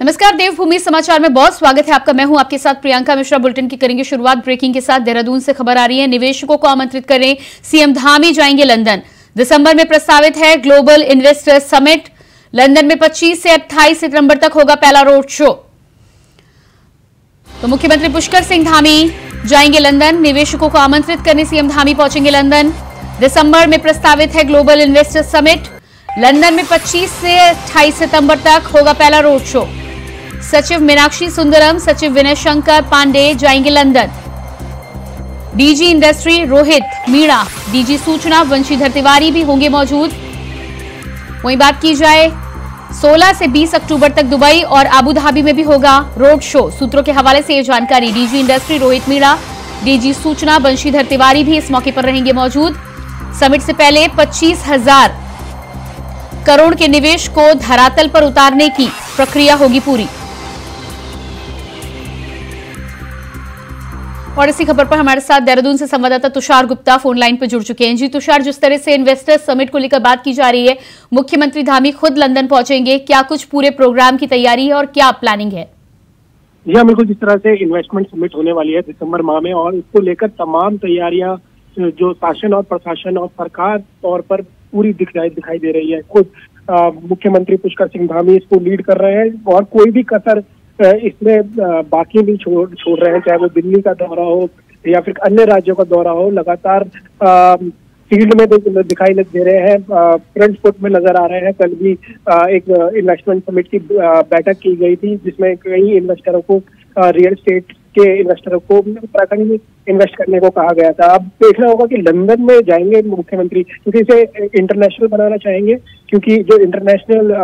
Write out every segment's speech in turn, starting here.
नमस्कार, देवभूमि समाचार में बहुत स्वागत है आपका। मैं हूं आपके साथ प्रियंका मिश्रा। बुलेटिन की करेंगे शुरुआत ब्रेकिंग के साथ। देहरादून से खबर आ रही है, निवेशकों को आमंत्रित करें सीएम धामी, जाएंगे लंदन। दिसंबर में प्रस्तावित है ग्लोबल इन्वेस्टर समिट। लंदन में 25 से 28 सितंबर तक होगा पहला रोड शो। तो मुख्यमंत्री पुष्कर सिंह धामी जाएंगे लंदन। निवेशकों को आमंत्रित करने सीएम धामी पहुंचेंगे लंदन। दिसंबर में प्रस्तावित है ग्लोबल इन्वेस्टर समिट। लंदन में 25 से 28 सितंबर तक होगा पहला रोड शो। सचिव मीनाक्षी सुंदरम, सचिव विनय शंकर पांडे जाएंगे London. DG industry Rohit Meena, DG सूचना वंशीधर तिवारी भी होंगे मौजूद। वहीं बात की जाए 16 से 20 अक्टूबर तक दुबई और अबू धाबी में भी होगा रोड शो। सूत्रों के हवाले से यह जानकारी। DG industry Rohit Meena, DG सूचना वंशीधर तिवारी भी इस मौके पर रहेंगे मौजूद। समिट से पहले 25,000 करोड़ के निवेश को धरातल पर उतारने की प्रक्रिया होगी पूरी। और इसी खबर पर हमारे साथ देहरादून से संवाददाता तुषार गुप्ता फोन लाइन पर जुड़ चुके हैं। जी तुषार, जिस तरह से इन्वेस्टर्स समिट को लेकर बात की जा रही है, मुख्यमंत्री धामी खुद लंदन पहुंचेंगे, क्या कुछ पूरे प्रोग्राम की तैयारी है और क्या प्लानिंग है? जी हाँ, बिल्कुल। जिस तरह से इन्वेस्टमेंट समिट होने वाली है दिसंबर माह में, और इसको लेकर तमाम तैयारियां जो शासन और प्रशासन और सरकार तौर पर पूरी दिखाई दे रही है। खुद मुख्यमंत्री पुष्कर सिंह धामी इसको लीड कर रहे हैं और कोई भी कसर इसमें बाकी नहीं छोड़ रहे हैं, चाहे वो दिल्ली का दौरा हो या फिर अन्य राज्यों का दौरा हो। लगातार फील्ड में दिखाई दे रहे हैं, फ्रंट फुट में नजर आ रहे हैं। कल भी एक इन्वेस्टमेंट समिट की बैठक की गई थी जिसमें कई इन्वेस्टरों को, रियल एस्टेट के इन्वेस्टरों को उत्तराखंड में इन्वेस्ट करने को कहा गया था। अब देखना होगा कि लंदन में जाएंगे मुख्यमंत्री, क्योंकि इसे इंटरनेशनल बनाना चाहेंगे, क्योंकि जो इंटरनेशनल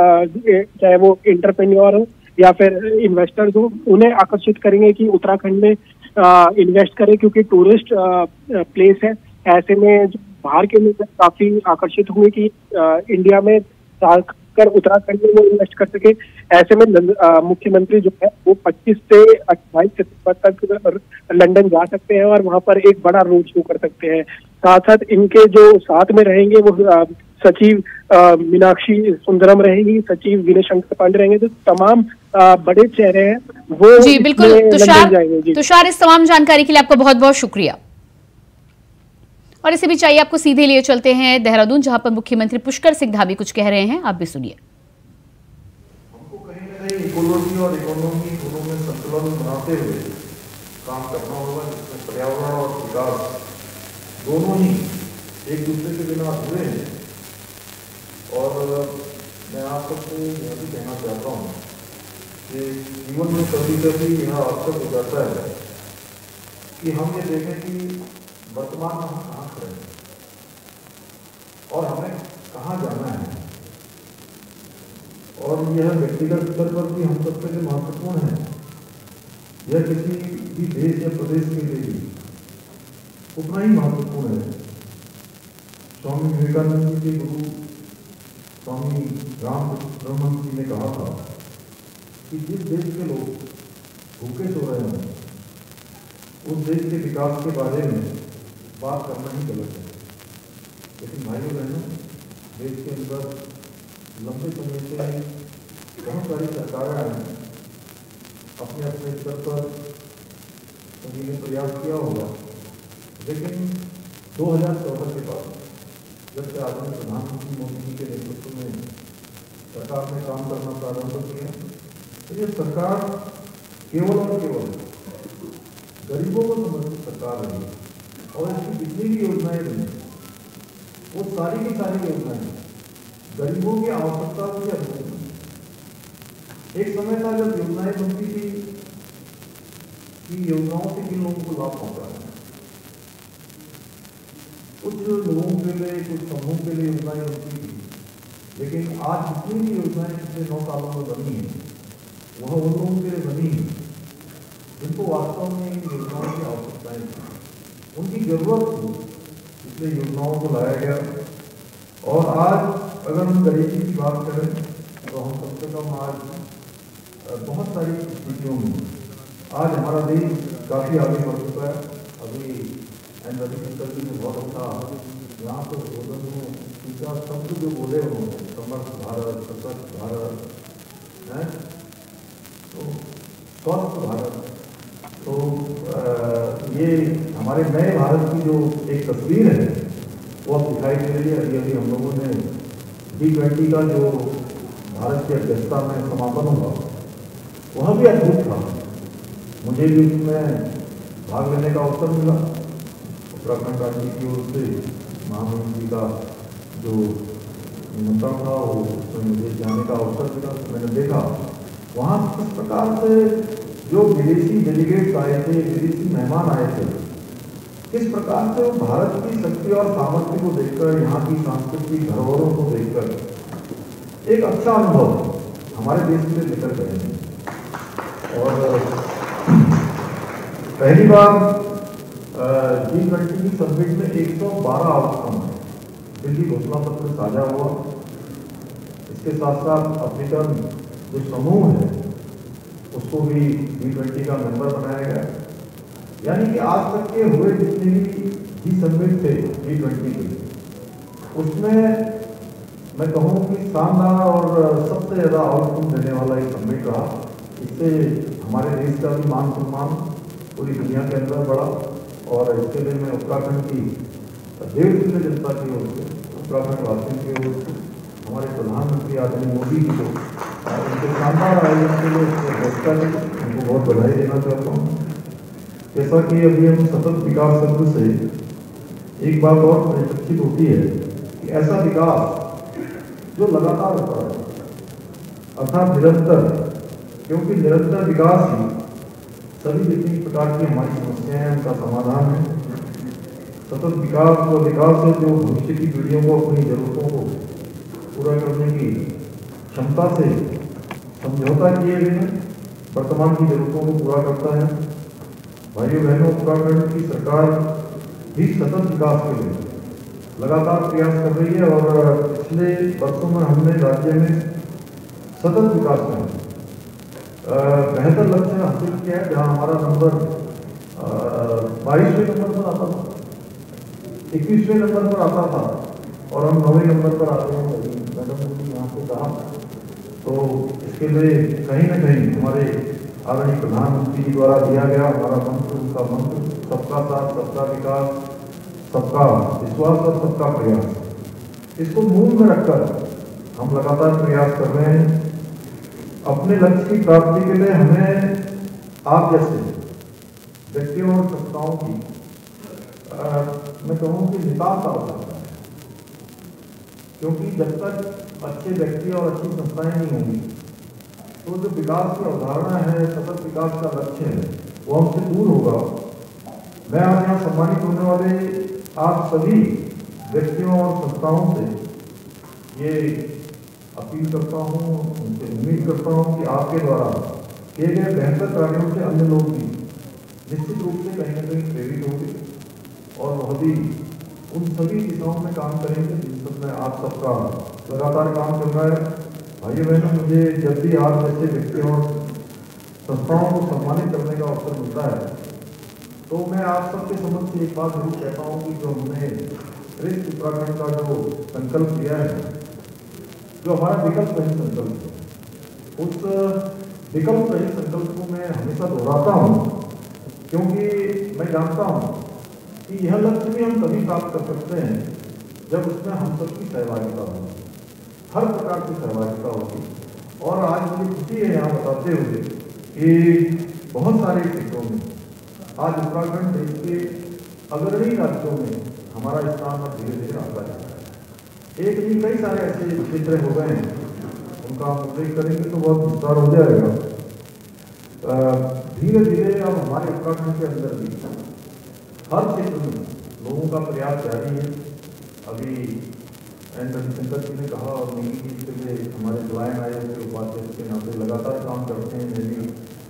चाहे वो एंटरप्रेन्योर हो या फिर इन्वेस्टर्स हो, उन्हें आकर्षित करेंगे कि उत्तराखंड में इन्वेस्ट करें, क्योंकि टूरिस्ट प्लेस है। ऐसे में बाहर के लोग काफी आकर्षित हुए कि इंडिया में कर उत्तराखंड में वो इन्वेस्ट कर सके। ऐसे में मुख्यमंत्री जो है वो 25 से 28 सितंबर तक लंदन जा सकते हैं और वहां पर एक बड़ा रोड शो कर सकते हैं। साथ साथ इनके जो साथ में रहेंगे वो सचिव मीनाक्षी सुंदरम रहेंगी, सचिव विनय शंकर पांडे रहेंगे। तो तमाम बड़े चेहरे हैं वो। जी बिल्कुल तुषार, इस तमाम जानकारी के लिए आपका बहुत बहुत शुक्रिया। और इसे भी चाहिए आपको सीधे लिए चलते हैं देहरादून, जहां पर मुख्यमंत्री पुष्कर सिंह धामी कुछ कह रहे हैं, आप भी सुनिए। हमको कहीं ना कहीं इकोलॉजी और इकोनॉमी दोनों में संतुलन बनाते हुए काम करना होगा, जिसमें पर्यावरण और विकास दोनों ही एक दूसरे के बिना अधूरे हैं। और मैं आप सबको यह भी कहना चाहता हूँ कि जीवन में कभी कभी यह आवश्यक हो जाता है कि हम ये देखें कि वर्तमान में हम कहाँ खड़े हैं और हमें कहाँ जाना है। और यह व्यक्तिगत स्तर पर भी हम सबके लिए महत्वपूर्ण है। यह किसी भी देश या प्रदेश के लिए भी उतना ही महत्वपूर्ण है। स्वामी विवेकानंद जी के गुरु स्वामी रामब्रह्मन जी ने कहा था कि जिस देश के लोग भूखे सो रहे हैं उस देश के विकास के बारे में बात करना ही गलत है। लेकिन भाइयों बहनों, देश के अंदर लंबे समय से बहुत सारी सरकारें आई हैं, अपने अपने स्तर पर सभी ने प्रयास किया होगा। लेकिन 2014 के बाद जब से आदरणीय प्रधानमंत्री मोदी जी के नेतृत्व में सरकार ने काम करना प्रारंभ किया, तो ये सरकार केवल और केवल गरीबों को समर्पित सरकार रही है। और इसकी जितनी भी योजनाएं बनी वो सारी की सारी योजनाएं गरीबों की आवश्यकताओं के अनुरूप बनी। एक समय था जब योजनाएं बनती थी कि योजनाओं से किन लोगों को लाभ पहुंचा है। कुछ लोगों के लिए, कुछ समूह के लिए योजनाएं बनती थी। लेकिन आज जितनी भी योजनाएं पिछले 9 सालों में बनी है वह उन लोगों के लिए बनी है जिनको वास्तव में इन योजनाओं की आवश्यकताएं थी, उनकी जरूरत थी, इसलिए योजनाओं को लाया गया। और आज अगर हम गरीबी की बात करें तो हम कम से कम आज बहुत सारी स्थितियों में आज हमारा देश काफ़ी आगे बढ़ चुका है। अभी रविशंकर जी ने बहुत अच्छा यहाँ पर बोधन में तीसरा शब्द जो बोले उन्होंने, समर्थ भारत, सशक्त भारत है, स्वस्थ भारत। तो ये हमारे नए भारत की जो एक तस्वीर है वो अब दिखाई दे रही है। अभी हम लोगों ने G20 का जो भारत की अध्यक्षता में समापन हुआ वह भी अद्भुत था। मुझे भी उसमें भाग लेने का अवसर मिला। उत्तराखंड राज्य की ओर से महामंत्री जी का जो निमंत्रण था वो उसमें मुझे जाने का अवसर मिला। तो मैंने देखा वहाँ किस प्रकार से जो विदेशी डेलीगेट्स आए थे, विदेशी मेहमान आए थे, किस प्रकार से वो भारत की शक्ति और सामर्थ्य को देखकर, यहाँ की सांस्कृतिक धरोहरों को देखकर एक अच्छा अनुभव हमारे देश में लेकर गए हैं। और पहली बार G20 समिट में 112 आउटकम है दिल्ली घोषणा पत्र साझा हुआ। इसके साथ साथ अफ्रीकन जो समूह है उसको भी G20 का मेंबर बनाया गया। यानी कि आज तक के हुए जितने भी जी समिट थे G20 के, उसमें मैं कहूँ कि शानदार और सबसे ज़्यादा आउटकम देने वाला एक समिट रहा। इससे हमारे देश का भी मान सम्मान पूरी दुनिया के अंदर बढ़ा। और इसके लिए मैं उत्तराखंड की देश जनता की ओर से, उत्तराखंड वासियों की ओर से, हमारे प्रधानमंत्री आदरणीय मोदी जी को उनके शानदार आयोजन के लिए उनको बहुत बधाई देना चाहता हूँ। जैसा कि अभी हम सतत विकास शब्द से एक बात और परिलक्षित होती है कि ऐसा विकास जो लगातार होता है, अर्थात निरंतर, क्योंकि निरंतर विकास ही सभी जितनी प्रकार की हमारी समस्याएं हैं उनका समाधान है। सतत विकास व विकास है जो भविष्य की पीढ़ियों को अपनी जरूरतों को पूरा करने की क्षमता से समझौता किए बिना वर्तमान की जरूरतों को पूरा करता है। भाइयों बहनों, उत्तराखंड की सरकार भी सतत विकास के लिए लगातार प्रयास कर रही है और पिछले वर्षों में हमने राज्य में सतत विकास में बेहतर लक्ष्य हासिल किया है। जहाँ हमारा नंबर 22वें नंबर पर आता था, 21वें नंबर पर आता था और हम 9वें नंबर पर आते हैं। मैडम मोदी यहाँ से कहा, तो इसके लिए कहीं ना कहीं हमारे आदरणीय प्रधानमंत्री जी द्वारा दिया गया हमारा मंत्र, उनका मंत्र सबका साथ, सबका विकास, सबका विश्वास और सबका प्रयास, इसको मूल में रखकर हम लगातार प्रयास कर रहे हैं। अपने लक्ष्य की प्राप्ति के लिए हमें आप जैसे व्यक्तियों और संस्थाओं की मैं कहूँ कि नितांत आवश्यकता है। क्योंकि जब तक अच्छे व्यक्ति और अच्छी संस्थाएं नहीं होंगी तो जो विकास की अवधारणा है, सतत विकास का लक्ष्य है, वो हमसे दूर होगा। मैं आज यहाँ सम्मानित होने वाले आप सभी व्यक्तियों और संस्थाओं से ये अपील करता हूँ, उनसे उम्मीद करता हूँ कि आपके द्वारा किए गए बेहतर कार्यों से अन्य लोग भी निश्चित रूप से कहीं ना कहीं प्रेरित होंगे और वह भी उन सभी दिशाओं में काम करेंगे जिन सब में आप सबका लगातार काम चल रहा है। भाइयों बहनों, मुझे जब भी आप जैसे व्यक्तियों और संस्थाओं को सम्मानित करने का अवसर मिलता है तो मैं आप सबके समक्ष एक बात जरूर कहता हूँ कि जो हमने श्रेष्ठ उत्तराखंड का जो संकल्प किया है, जो हमारा विकल्प रहित संकल्प है, उस विकल्प रहित संकल्प को मैं हमेशा दोहराता हूँ क्योंकि मैं जानता हूँ कि यह लक्ष्य भी हम तभी प्राप्त कर सकते हैं जब उसमें हम सबकी सहभागिता होगी, हर प्रकार की सहभागिता होगी। और आज मुझे खुशी है यहाँ बताते हुए कि बहुत सारे क्षेत्रों में आज उत्तराखंड देश के अग्रणी राज्यों में हमारा स्थान अब धीरे धीरे आता जा रहा है। एक नहीं, कई सारे ऐसे क्षेत्र हो गए हैं, उनका हम उल्लेख करेंगे तो बहुत विस्तार हो जाएगा। धीरे धीरे अब हमारे उत्तराखंड के अंदर भी हर क्षेत्र में लोगों का प्रयास जारी है। अभी एन रविशंकर जी ने कहा और नीति जी इसके लिए हमारे जुलाइन आयोग के उपाध्यक्ष के नाते लगातार काम करते हैं, मैं भी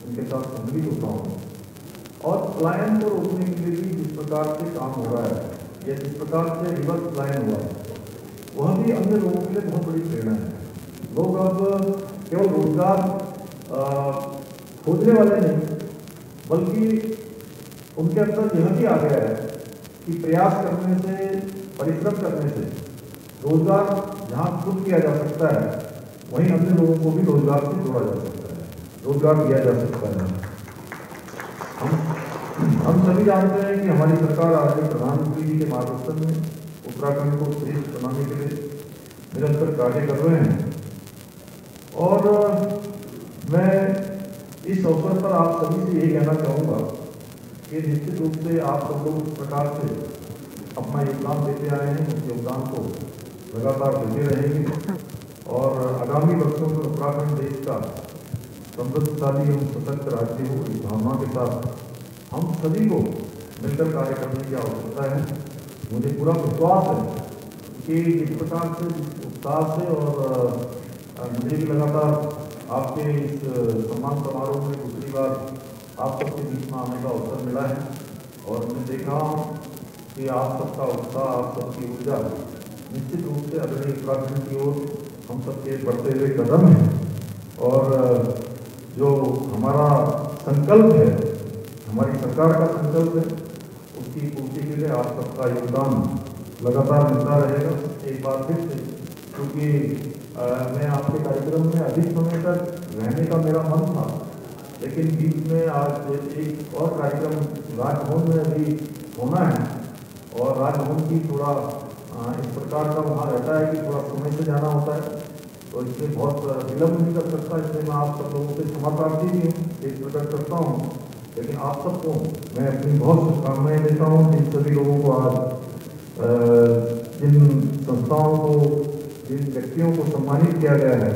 उनके साथ सम्मिलित होता हूँ। और पलायन को रोकने के लिए भी जिस प्रकार से काम हो रहा है या जिस प्रकार से रिवर्स पलायन हुआ है, वह भी अन्य लोगों के लिए बहुत बड़ी प्रेरणा है। लोग अब केवल रोजगार खोजने वाले नहीं, बल्कि उनके अंदर यह भी आ गया है कि प्रयास करने से, परिश्रम करने से रोजगार जहाँ खुद किया जा सकता है, वहीं अन्य लोगों को भी रोजगार से जोड़ा जा सकता है। रोजगार दिया जा सकता है। हम सभी जानते हैं कि हमारी सरकार आदरणीय प्रधानमंत्री जी के मार्गदर्शन में उत्तराखंड को श्रेष्ठ बनाने के लिए निरंतर कार्य कर रहे हैं। और मैं इस अवसर पर आप सभी से यही कहना चाहूँगा कि निश्चित रूप से आप सब लोग इस प्रकार से अपना योगदान देते आए हैं, उस योगदान को लगातार देते रहेंगे और आगामी वर्षों में उत्तराखंड देश का समृद्धशाली एवं सशक्त राज्य हो, इस भावना के साथ हम सभी को मिलकर कार्य करने की आवश्यकता है। मुझे पूरा विश्वास है कि इस प्रकार से उत्साह से और मुझे भी लगातार आपके इस सम्मान समारोह में दूसरी बार आप सबके बीच में आने का अवसर मिला है और मैं देखा हूँ कि आप सबका उत्साह, आप सबकी ऊर्जा निश्चित रूप से अगले उत्तराखंड की ओर हम सबके बढ़ते हुए कदम है। और जो हमारा संकल्प है, हमारी सरकार का संकल्प है, उसकी पूर्ति के लिए आप सबका योगदान लगातार मिलता रहेगा। एक बार फिर से, क्योंकि मैं आपके कार्यक्रम में अधिक समय तक रहने का मेरा मन था, लेकिन बीच में आज एक और कार्यक्रम राजभवन में अभी होना है और राजभवन की थोड़ा इस प्रकार का वहाँ रहता है कि थोड़ा समय से जाना होता है, तो इसलिए बहुत विलम्ब नहीं कर सकता। इसलिए मैं आप सब लोगों से क्षमा प्रार्थी भी हूँ, एक प्रकट करता हूँ, लेकिन आप सबको मैं अपनी बहुत शुभकामनाएं देता हूँ। इन सभी लोगों को आज जिन संस्थाओं को, जिन व्यक्तियों को सम्मानित किया गया है,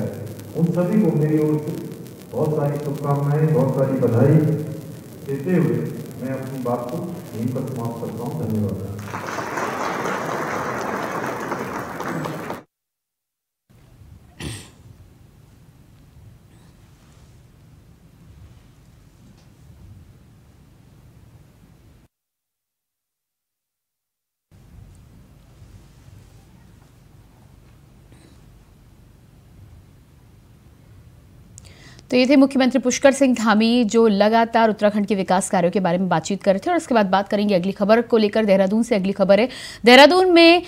उन सभी को मेरी ओर से बहुत सारी शुभकामनाएं, बहुत सारी बधाई देते हुए मैं अपनी बात को यहीं पर समाप्त करता हूँ। धन्यवाद। तो ये थे मुख्यमंत्री पुष्कर सिंह धामी, जो लगातार उत्तराखंड के विकास कार्यों के बारे में बातचीत कर रहे थे। और उसके बाद बात करेंगे अगली खबर को लेकर। देहरादून से अगली खबर है। देहरादून में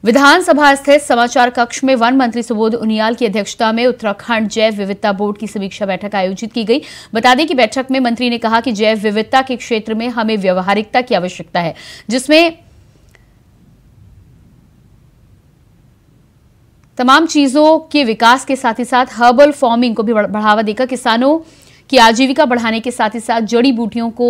विधानसभा स्थित समाचार कक्ष में वन मंत्री सुबोध उनियाल की अध्यक्षता में उत्तराखंड जैव विविधता बोर्ड की समीक्षा बैठक आयोजित की गई। बता दें कि बैठक में मंत्री ने कहा कि जैव विविधता के क्षेत्र में हमें व्यवहारिकता की आवश्यकता है, जिसमें तमाम चीजों के विकास के साथ ही साथ हर्बल फार्मिंग को भी बढ़ावा देकर किसानों की आजीविका बढ़ाने के साथ ही साथ जड़ी बूटियों को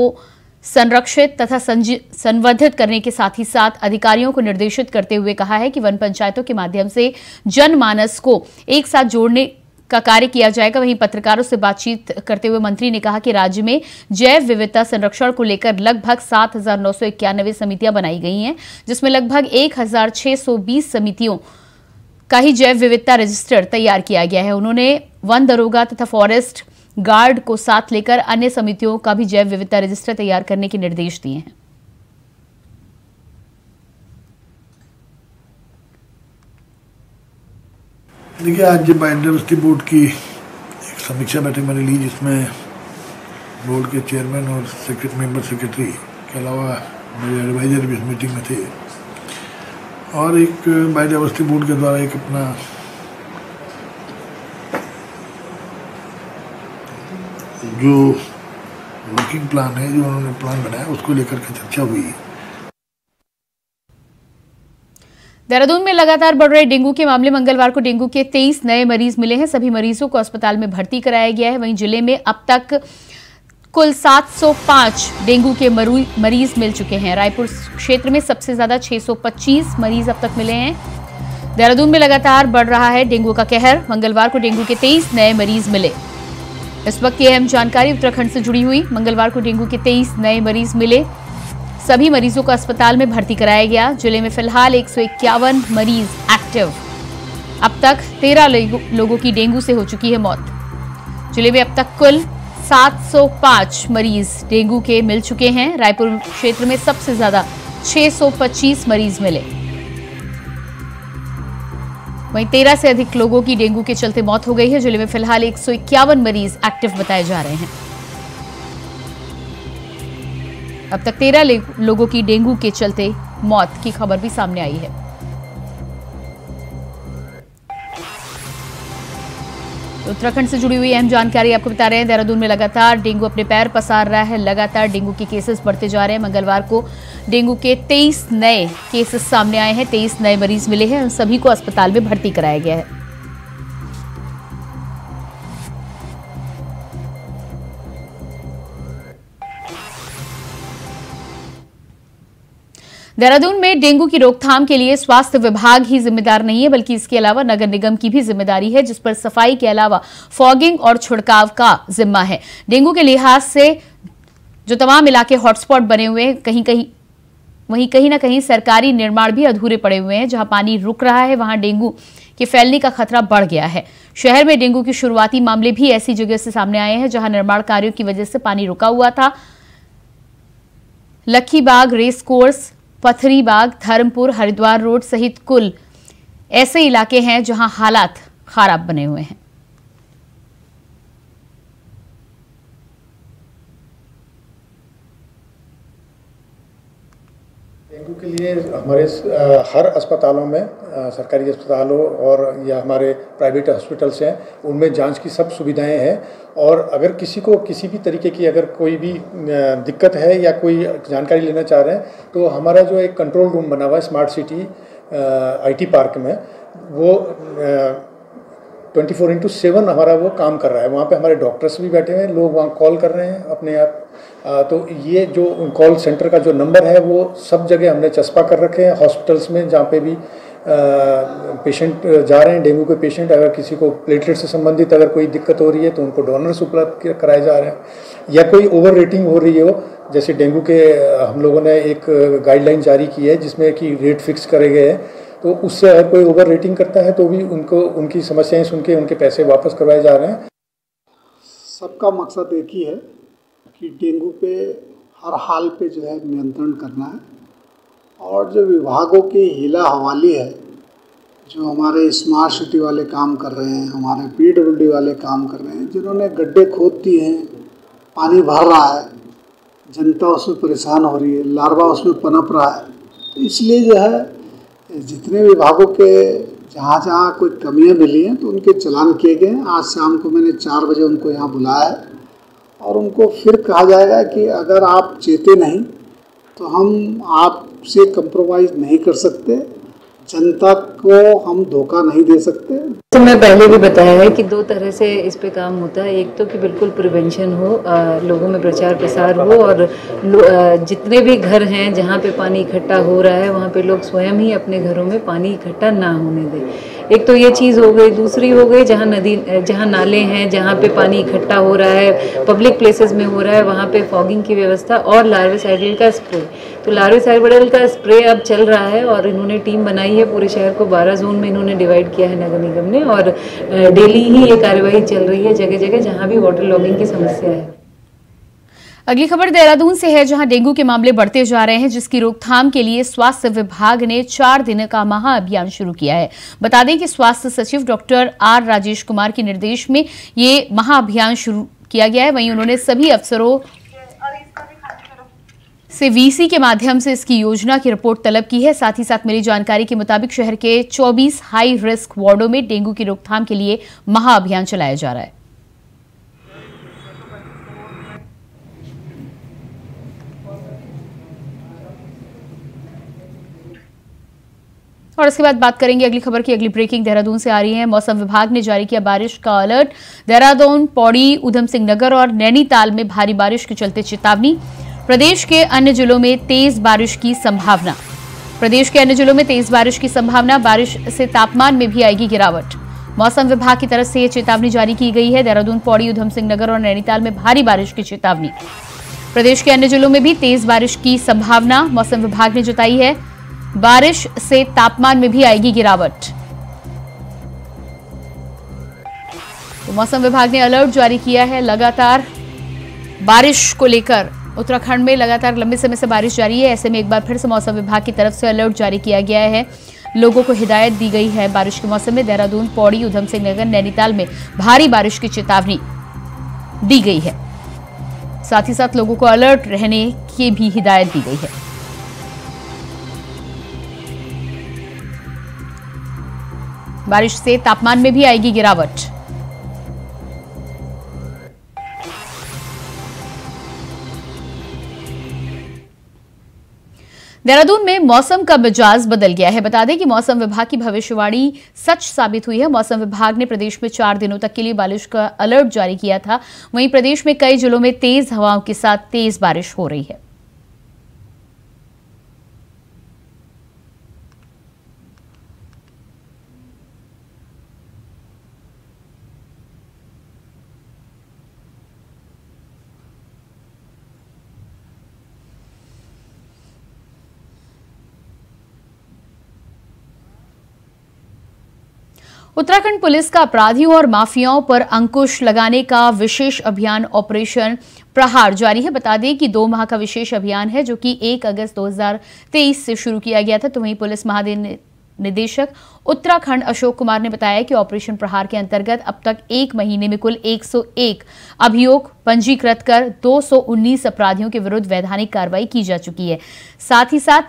संरक्षित तथा संवर्धित करने के साथ ही साथ अधिकारियों को निर्देशित करते हुए कहा है कि वन पंचायतों के माध्यम से जनमानस को एक साथ जोड़ने का कार्य किया जाएगा। वहीं पत्रकारों से बातचीत करते हुए मंत्री ने कहा कि राज्य में जैव विविधता संरक्षण को लेकर लगभग 7,991 समितियां बनाई गई हैं, जिसमें लगभग 1,620 समितियों का ही जैव विविधता रजिस्टर तैयार किया गया है। उन्होंने वन दरोगा तथा फॉरेस्ट गार्ड को साथ लेकर अन्य समितियों का भी जैव विविधता रजिस्टर तैयार करने के निर्देश दिए हैं। देखिए, आज बायोडायवर्सिटी बोर्ड की एक समीक्षा बैठक मैंने ली, जिसमें बोर्ड के चेयरमैन और मेंबर सेक्रेटरी के अलावा मेरे एडवाइजर भी इस मीटिंग में थे। और एक बायोडायवर्सिटी बोर्ड के द्वारा एक अपना जो वर्किंग प्लान है, जो उन्होंने प्लान बनाया, उसको लेकर के चर्चा हुई। देहरादून में लगातार बढ़ रहे डेंगू के मामले। मंगलवार को डेंगू के 23 नए मरीज मिले हैं। सभी मरीजों को अस्पताल में भर्ती कराया गया है। वहीं जिले में अब तक कुल 705 डेंगू के मरीज मिल चुके हैं। रायपुर क्षेत्र में सबसे ज्यादा 625 मरीज अब तक मिले हैं। देहरादून में लगातार बढ़ रहा है डेंगू का कहर। मंगलवार को डेंगू के 23 नए मरीज मिले। इस वक्त की अहम जानकारी उत्तराखंड से जुड़ी हुई। मंगलवार को डेंगू के 23 नए मरीज मिले। सभी मरीजों को अस्पताल में भर्ती कराया गया। जिले में फिलहाल 151 मरीज एक्टिव। अब तक 13 लोगों की डेंगू से हो चुकी है मौत। जिले में अब तक कुल 705 मरीज डेंगू के मिल चुके हैं। रायपुर क्षेत्र में सबसे ज्यादा 625 मरीज मिले। वहीं 13 से अधिक लोगों की डेंगू के चलते मौत हो गई है। जिले में फिलहाल 151 मरीज एक्टिव बताए जा रहे हैं। अब तक 13 लोगों की डेंगू के चलते मौत की खबर भी सामने आई है। उत्तराखंड से जुड़ी हुई अहम जानकारी आपको बता रहे हैं। देहरादून में लगातार डेंगू अपने पैर पसार रहा है। लगातार डेंगू के केसेस बढ़ते जा रहे हैं। मंगलवार को डेंगू के 23 नए केसेस सामने आए हैं। 23 नए मरीज मिले हैं। उन सभी को अस्पताल में भर्ती कराया गया है। देहरादून में डेंगू की रोकथाम के लिए स्वास्थ्य विभाग ही जिम्मेदार नहीं है, बल्कि इसके अलावा नगर निगम की भी जिम्मेदारी है, जिस पर सफाई के अलावा फॉगिंग और छिड़काव का जिम्मा है। डेंगू के लिहाज से जो तमाम इलाके हॉटस्पॉट बने हुए हैं, कहीं ना कहीं सरकारी निर्माण भी अधूरे पड़े हुए हैं। जहां पानी रुक रहा है वहां डेंगू के फैलने का खतरा बढ़ गया है। शहर में डेंगू के शुरुआती मामले भी ऐसी जगह से सामने आए हैं जहां निर्माण कार्यों की वजह से पानी रुका हुआ था। Lakhibagh, race course, Pathribagh, Dharampur, Haridwar road सहित कुल ऐसे इलाके हैं जहां हालात खराब बने हुए हैं। डेंगू के लिए हमारे हर अस्पतालों में, सरकारी अस्पतालों और या हमारे प्राइवेट हॉस्पिटल्स हैं, उनमें जांच की सब सुविधाएं हैं। और अगर किसी को किसी भी तरीके की अगर कोई भी दिक्कत है या कोई जानकारी लेना चाह रहे हैं तो हमारा जो एक कंट्रोल रूम बना हुआ है स्मार्ट सिटी IT पार्क में, वो 24/7 हमारा वो काम कर रहा है। वहाँ पे हमारे डॉक्टर्स भी बैठे हुए हैं, लोग वहाँ कॉल कर रहे हैं अपने आप। तो ये जो कॉल सेंटर का जो नंबर है वो सब जगह हमने चस्पा कर रखे हैं। हॉस्पिटल्स में जहाँ पे भी पेशेंट जा रहे हैं, डेंगू के पेशेंट, अगर किसी को प्लेटलेट से संबंधित अगर कोई दिक्कत हो रही है तो उनको डोनर्स उपलब्ध कराए जा रहे हैं। या कोई ओवर रेटिंग हो रही हो, जैसे डेंगू के हम लोगों ने एक गाइडलाइन जारी की है जिसमें कि रेट फिक्स करे गए हैं, तो उससे अगर कोई ओवर रेटिंग करता है तो भी उनको उनकी समस्याएं सुन के उनके पैसे वापस करवाए जा रहे हैं। सबका मकसद एक ही है कि डेंगू पे हर हाल पे जो है नियंत्रण करना है। और जो विभागों की हीला हवाली है, जो हमारे स्मार्ट सिटी वाले काम कर रहे हैं, हमारे PWD वाले काम कर रहे हैं, जिन्होंने गड्ढे खोद दिए हैं, पानी भर रहा है, जनता उसमें परेशान हो रही है, लार्वा उसमें पनप रहा है। तो इसलिए जो है जितने विभागों के जहाँ जहाँ कोई कमियाँ मिली हैं तो उनके चालान किए गए हैं। आज शाम को मैंने 4 बजे उनको यहाँ बुलाया है और उनको फिर कहा जाएगा कि अगर आप चेते नहीं तो हम आपसे कंप्रोमाइज़ नहीं कर सकते, जनता को हम धोखा नहीं दे सकते। तो मैं पहले भी बताया है कि 2 तरह से इस पे काम होता है। एक तो कि बिल्कुल प्रिवेंशन हो, लोगों में प्रचार प्रसार हो, और जितने भी घर हैं जहाँ पे पानी इकट्ठा हो रहा है वहाँ पे लोग स्वयं ही अपने घरों में पानी इकट्ठा ना होने दें। एक तो ये चीज़ हो गई। दूसरी हो गई जहाँ नाले हैं, जहाँ पे पानी इकट्ठा हो रहा है, पब्लिक प्लेसेस में हो रहा है, वहाँ पे फॉगिंग की व्यवस्था और लार्विसाइडल का स्प्रे। तो लार्विसाइडल का स्प्रे अब चल रहा है और इन्होंने टीम बनाई है। पूरे शहर को 12 जोन में इन्होंने डिवाइड किया है नगर निगम ने, और डेली ही ये कार्यवाही चल रही है जगह जगह जहाँ भी वाटर लॉगिंग की समस्या है। अगली खबर देहरादून से है, जहां डेंगू के मामले बढ़ते जा रहे हैं, जिसकी रोकथाम के लिए स्वास्थ्य विभाग ने 4 दिन का महाअभियान शुरू किया है। बता दें कि स्वास्थ्य सचिव डॉक्टर R राजेश कुमार के निर्देश में ये महाअभियान शुरू किया गया है। वहीं उन्होंने सभी अफसरों से VC के माध्यम से इसकी योजना की रिपोर्ट तलब की है। साथ ही साथ मिली जानकारी के मुताबिक शहर के 24 हाई रिस्क वार्डों में डेंगू की रोकथाम के लिए महाअभियान चलाया जा रहा है। और इसके बाद बात करेंगे अगली खबर की। अगली ब्रेकिंग देहरादून से आ रही है। मौसम विभाग ने जारी किया बारिश का अलर्ट। देहरादून, पौड़ी, ऊधम सिंह नगर और नैनीताल में भारी बारिश के चलते चेतावनी। प्रदेश के अन्य जिलों में तेज बारिश की संभावना। प्रदेश के अन्य जिलों में तेज बारिश की संभावना। बारिश से तापमान में भी आएगी गिरावट। मौसम विभाग की तरफ से यह चेतावनी जारी की गई है। देहरादून, पौड़ी, ऊधम सिंह नगर और नैनीताल में भारी बारिश की चेतावनी। प्रदेश के अन्य जिलों में भी तेज बारिश की संभावना मौसम विभाग ने जताई है। बारिश से तापमान में भी आएगी गिरावट। तो मौसम विभाग ने अलर्ट जारी किया है। लगातार बारिश को लेकर उत्तराखंड में लगातार लंबे समय से बारिश जारी है। ऐसे में एक बार फिर से मौसम विभाग की तरफ से अलर्ट जारी किया गया है। लोगों को हिदायत दी गई है। बारिश के मौसम में देहरादून, पौड़ी, ऊधम सिंह नगर, नैनीताल में भारी बारिश की चेतावनी दी गई है। साथ ही साथ लोगों को अलर्ट रहने की भी हिदायत दी गई है। बारिश से तापमान में भी आएगी गिरावट। देहरादून में मौसम का मिजाज बदल गया है। बता दें कि मौसम विभाग की भविष्यवाणी सच साबित हुई है। मौसम विभाग ने प्रदेश में 4 दिनों तक के लिए बारिश का अलर्ट जारी किया था। वहीं प्रदेश में कई जिलों में तेज हवाओं के साथ तेज बारिश हो रही है। उत्तराखंड पुलिस का अपराधियों और माफियाओं पर अंकुश लगाने का विशेष अभियान ऑपरेशन प्रहार जारी है। बता दें कि 2 माह का विशेष अभियान है जो कि 1 अगस्त 2023 से शुरू किया गया था। तो वहीं पुलिस महानिदेशक उत्तराखंड अशोक कुमार ने बताया कि ऑपरेशन प्रहार के अंतर्गत अब तक 1 महीने में कुल 101 अभियोग पंजीकृत कर 219 अपराधियों के विरुद्ध वैधानिक कार्रवाई की जा चुकी है। साथ ही साथ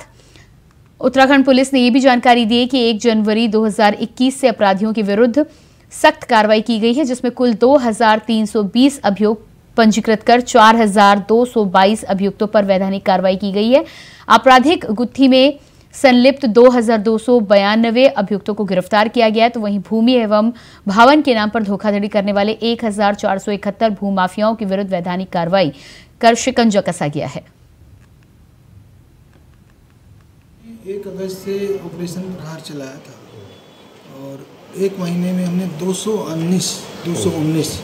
उत्तराखंड पुलिस ने यह भी जानकारी दी है कि 1 जनवरी 2021 से अपराधियों के विरुद्ध सख्त कार्रवाई की गई है, जिसमें कुल 2320 अभियोग पंजीकृत कर 4222 अभियुक्तों पर वैधानिक कार्रवाई की गई है। आपराधिक गुत्थी में संलिप्त 2292 अभियुक्तों को गिरफ्तार किया गया है। तो वहीं भूमि एवं भवन के नाम पर धोखाधड़ी करने वाले 1471 भूमाफियाओं के विरुद्ध वैधानिक कार्रवाई कर शिकंजा कसा गया है। 1 अगस्त से ऑपरेशन प्रहार चलाया था और 1 महीने में हमने 219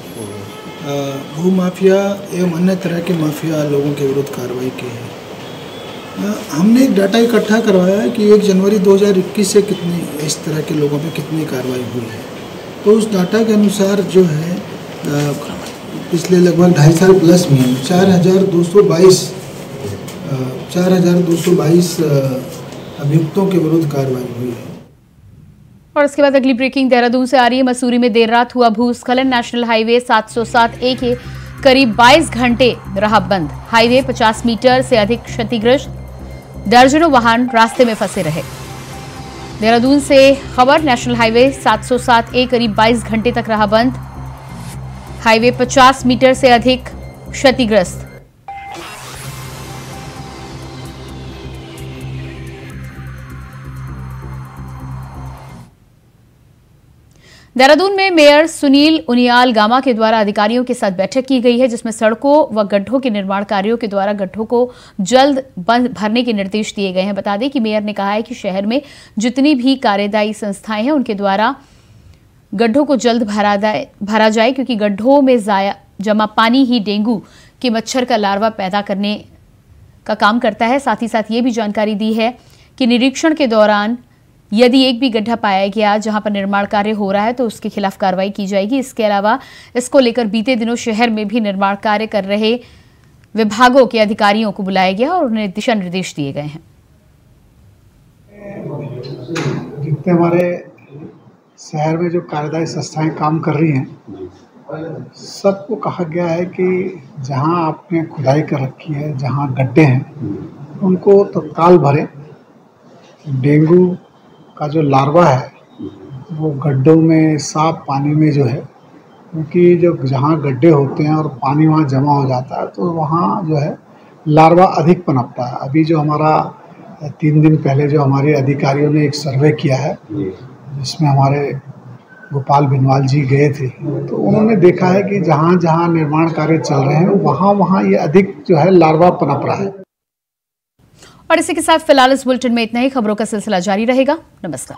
भूमाफिया एवं अन्य तरह के माफिया लोगों के विरुद्ध कार्रवाई की है। हमने एक डाटा इकट्ठा करवाया है कि 1 जनवरी 2021 से कितनी इस तरह के लोगों पे कितनी कार्रवाई हुई है। तो उस डाटा के अनुसार जो है पिछले लगभग 2.5 साल प्लस में 4222 अभियुक्तों के विरुद्ध कार्रवाई हुई है। और इसके बाद अगली ब्रेकिंग देहरादून से आ रही है। मसूरी में देर रात हुआ भूस्खलन। नेशनल हाईवे 707A के करीब 22 घंटे रहा बंद। हाईवे 50 मीटर से अधिक क्षतिग्रस्त, दर्जनों वाहन रास्ते में फंसे रहे। देहरादून से खबर, नेशनल हाईवे 707A करीब 22 घंटे तक रहा बंद। हाईवे 50 मीटर से अधिक क्षतिग्रस्त। देहरादून में मेयर सुनील उनियाल गामा के द्वारा अधिकारियों के साथ बैठक की गई है, जिसमें सड़कों व गड्ढों के निर्माण कार्यों के द्वारा गड्ढों को जल्द भरने के निर्देश दिए गए हैं। बता दें कि मेयर ने कहा है कि शहर में जितनी भी कार्यदायी संस्थाएं हैं उनके द्वारा गड्ढों को जल्द भरा जाए, क्योंकि गड्ढों में जमा पानी ही डेंगू के मच्छर का लार्वा पैदा करने का काम करता है। साथ ही साथ ये भी जानकारी दी है कि निरीक्षण के दौरान यदि एक भी गड्ढा पाया गया जहां पर निर्माण कार्य हो रहा है तो उसके खिलाफ कार्रवाई की जाएगी। इसके अलावा इसको लेकर बीते दिनों शहर में भी निर्माण कार्य कर रहे विभागों के अधिकारियों को बुलाया गया और उन्हें दिशा निर्देश दिए गए हैं। जितने हमारे शहर में जो कार्यदायी संस्थाएं काम कर रही हैं, सबको कहा गया है कि जहां आपने खुदाई कर रखी है, जहां गड्ढे हैं, उनको तत्काल भरें। डेंगू का जो लार्वा है वो गड्ढों में, साफ पानी में जो है, क्योंकि जो जहाँ गड्ढे होते हैं और पानी वहाँ जमा हो जाता है तो वहाँ जो है लार्वा अधिक पनपता है। अभी जो हमारा 3 दिन पहले जो हमारे अधिकारियों ने एक सर्वे किया है, जिसमें हमारे गोपाल बिनवाल जी गए थे, तो उन्होंने देखा है कि जहाँ जहाँ निर्माण कार्य चल रहे हैं वहाँ ये अधिक जो है लार्वा पनप रहा है। और इसी के साथ फिलहाल इस बुलेटिन में इतना ही। खबरों का सिलसिला जारी रहेगा। नमस्कार।